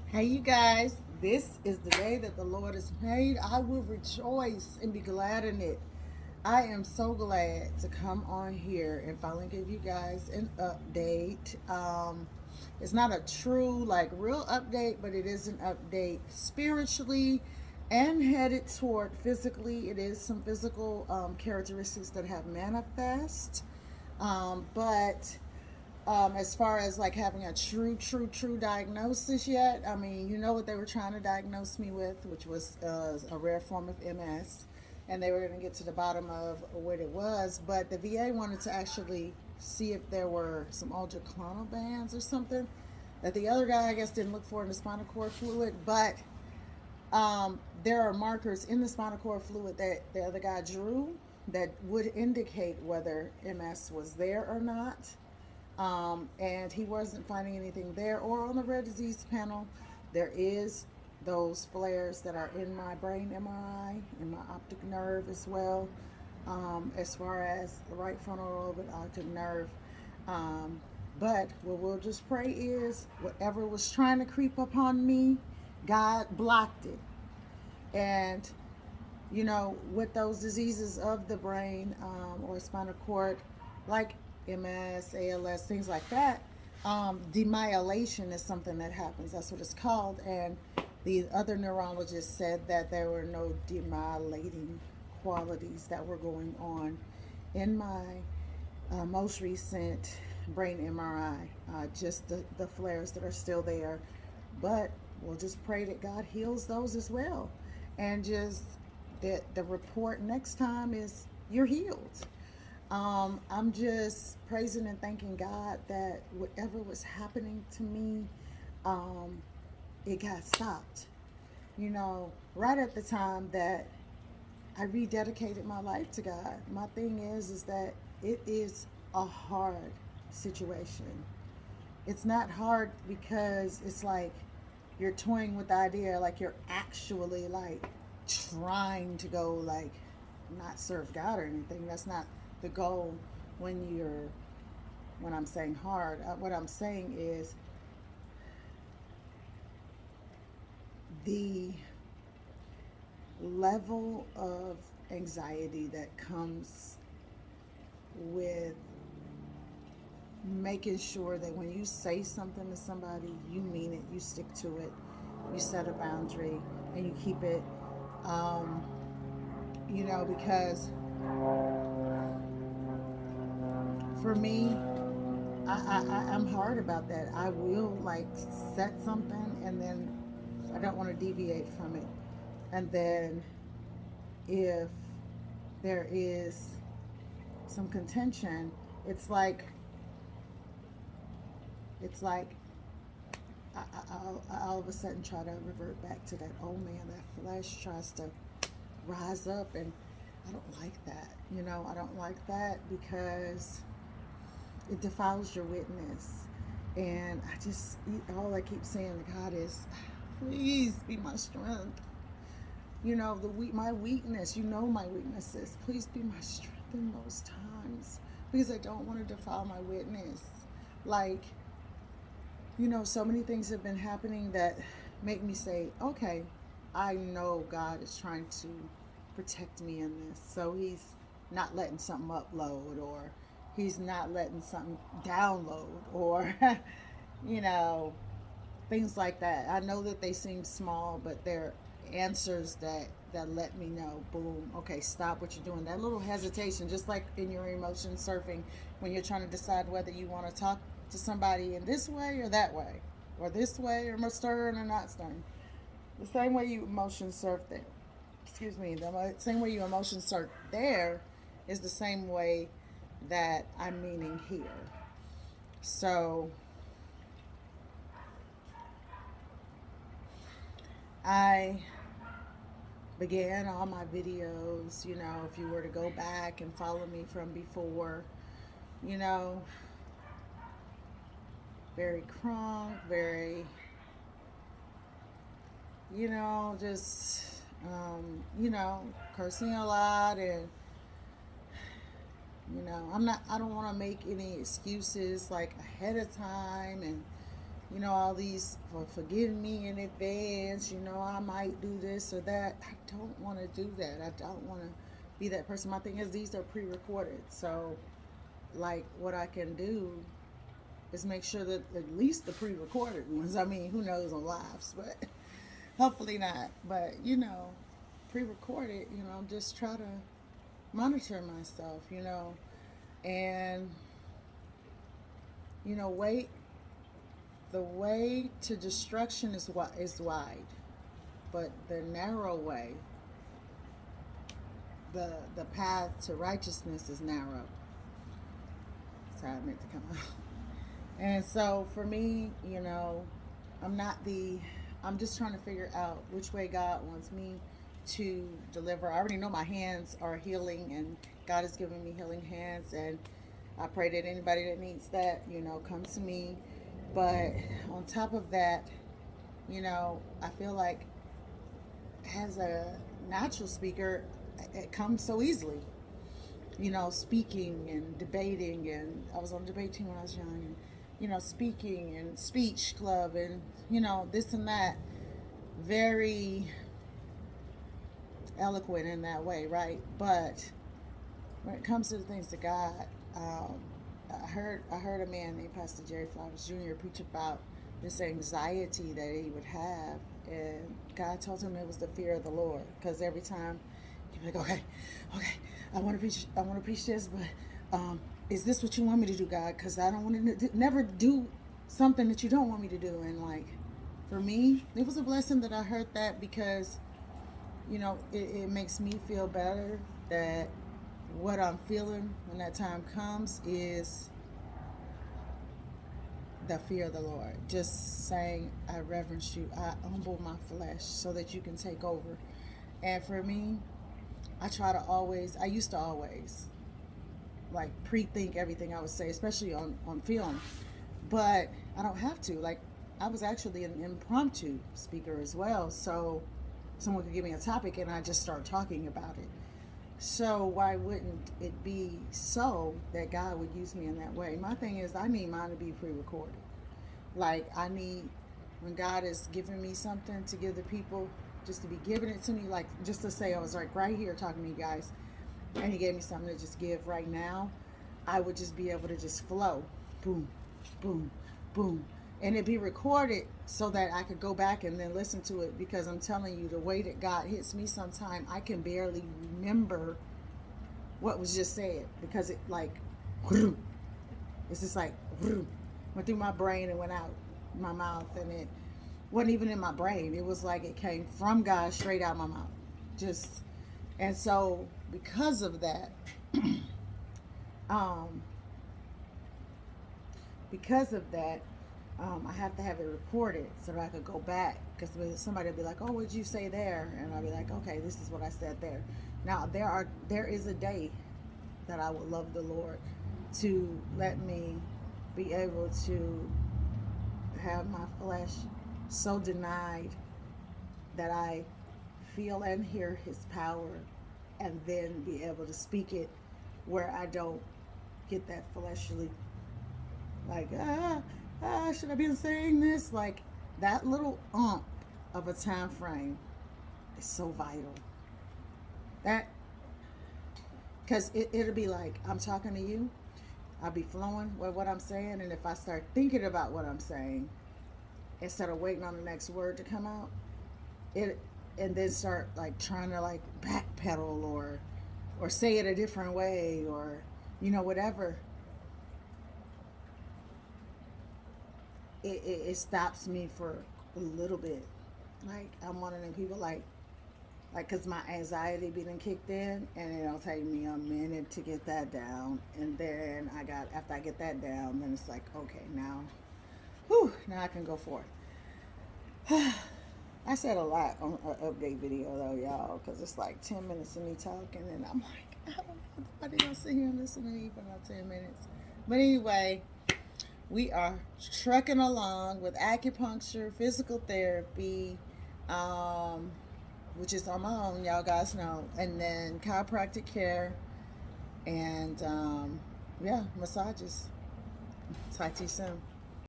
Hey, you guys, this is the day that the Lord has made. I will rejoice and be glad in it. I am so glad to come on here and finally give you guys an update. It's not a true, like, real update, but it is an update spiritually and headed toward physically. It is some physical characteristics that have manifest. But as far as like having a true diagnosis yet, I mean, you know what they were trying to diagnose me with, which was a rare form of MS, and they were going to get to the bottom of what it was. But the VA wanted to actually see if there were some oligoclonal bands or something that the other guy, I guess, didn't look for in the spinal cord fluid. But there are markers in the spinal cord fluid that the other guy drew that would indicate whether MS was there or not. And he wasn't finding anything there or on the rare disease panel. There is those flares that are in my brain MRI, in my optic nerve as well, as far as the right frontal lobe and optic nerve. Um, but what we'll just pray is whatever was trying to creep upon me, God blocked it. And with those diseases of the brain or spinal cord, like MS, ALS, things like that, demyelation is something that happens. That's what it's called. And the other neurologist said that there were no demyelating qualities that were going on in my most recent brain MRI, just the flares that are still there. But we'll just pray that God heals those as well. And just that the report next time is you're healed. I'm just praising and thanking God that whatever was happening to me, um, it got stopped. Right at the time that I rededicated my life to God. My thing is that it is a hard situation. It's not hard because it's like you're toying with the idea, like you're actually like trying to go like not serve God or anything. That's not the goal when I'm saying hard. What I'm saying is the level of anxiety that comes with making sure that when you say something to somebody, you mean it, you stick to it, you set a boundary, and you keep it. Um, because for me, I'm hard about that. I will like set something and then I don't want to deviate from it. And then if there is some contention, it's like it's like I all of a sudden try to revert back to that old man. That flesh tries to rise up, and I don't like that. I don't like that because it defiles your witness. And all I keep saying to God is, please be my strength. My weakness. My weaknesses. Please be my strength in those times because I don't want to defile my witness. Like, so many things have been happening that make me say, okay, I know God is trying to protect me in this. So he's not letting something upload, or he's not letting something download, or, you know, things like that. I know that they seem small, but they're answers that let me know, boom, okay, stop what you're doing. That little hesitation, just like in your emotion surfing, when you're trying to decide whether you want to talk to somebody in this way or that way, or this way or more stern or not stern. The same way you emotion surf there, excuse me, the same way you emotion surf there is the same way that I'm meaning here. So I began all my videos, if you were to go back and follow me from before, you know, very crunk, very, just, cursing a lot. And, I don't want to make any excuses like ahead of time. And, you know, all these for forgiving me in advance, you know, I might do this or that. I don't want to do that. I don't want to be that person. My thing is, these are pre recorded. So, like, what I can do is make sure that at least the pre recorded ones, I mean, who knows on lives, but hopefully not. But, you know, pre recorded, you know, just try to monitor myself, you know, and, you know, wait. The way to destruction is wide, but the narrow way, the path to righteousness is narrow. That's how I meant to come out. And so for me, you know, I'm just trying to figure out which way God wants me to deliver. I already know my hands are healing, and God has given me healing hands, and I pray that anybody that needs that, you know, come to me. But on top of that, you know, I feel like as a natural speaker, it comes so easily. You know, speaking and debating, and I was on the debate team when I was young, and you know, speaking and speech club, and you know, this and that. Very eloquent in that way, right? But when it comes to the things of God, um, I heard a man named Pastor Jerry Flowers Jr. preach about this anxiety that he would have, and God told him it was the fear of the Lord. Because every time he'd be like, okay, I want to preach this, but is this what you want me to do, God? Because I don't want to never do something that you don't want me to do. And like, for me, it was a blessing that I heard that, because you know, it makes me feel better that what I'm feeling when that time comes is the fear of the Lord. Just saying, I reverence you. I humble my flesh so that you can take over. And for me, I used to always like pre-think everything I would say, especially on film. But I don't have to. Like, I was actually an impromptu speaker as well. So someone could give me a topic and I just start talking about it. So why wouldn't it be so that God would use me in that way? My thing is, I need mine to be pre-recorded. Like, I need, when God is giving me something to give the people, just to be giving it to me, like just to say I was like right here talking to you guys, and He gave me something to just give right now, I would just be able to just flow, boom, boom, boom, and it be recorded so that I could go back and then listen to it. Because I'm telling you, the way that God hits me sometime, I can barely remember what was just said, because it like, it's just like went through my brain and went out my mouth, and it wasn't even in my brain. It was like it came from God straight out my mouth. Just, and so because of that, um, because of that, I have to have it recorded so that I could go back. Because somebody will be like, "Oh, what did you say there?" And I'll be like, "Okay, this is what I said there." Now there is a day that I would love the Lord to let me be able to have my flesh so denied that I feel and hear His power, and then be able to speak it where I don't get that fleshly, like, should I be saying this? Like, that little of a time frame is so vital. That, because it'll be like I'm talking to you, I'll be flowing with what I'm saying, and if I start thinking about what I'm saying instead of waiting on the next word to come out, it and then start like trying to like backpedal or say it a different way, or you know, whatever, it stops me for a little bit. Like, I'm one of them people, like, because my anxiety being kicked in, and it'll take me a minute to get that down, and then after I get that down, then it's like, okay, now I can go forth. I said a lot on an update video though, y'all, because it's like 10 minutes of me talking, and I'm like, I don't know if anybody gonna sit here and listen to me for about 10 minutes. But anyway, we are trucking along with acupuncture, physical therapy, um, which is on my own, y'all guys know, and then chiropractic care, and yeah, massages. Talk to you soon.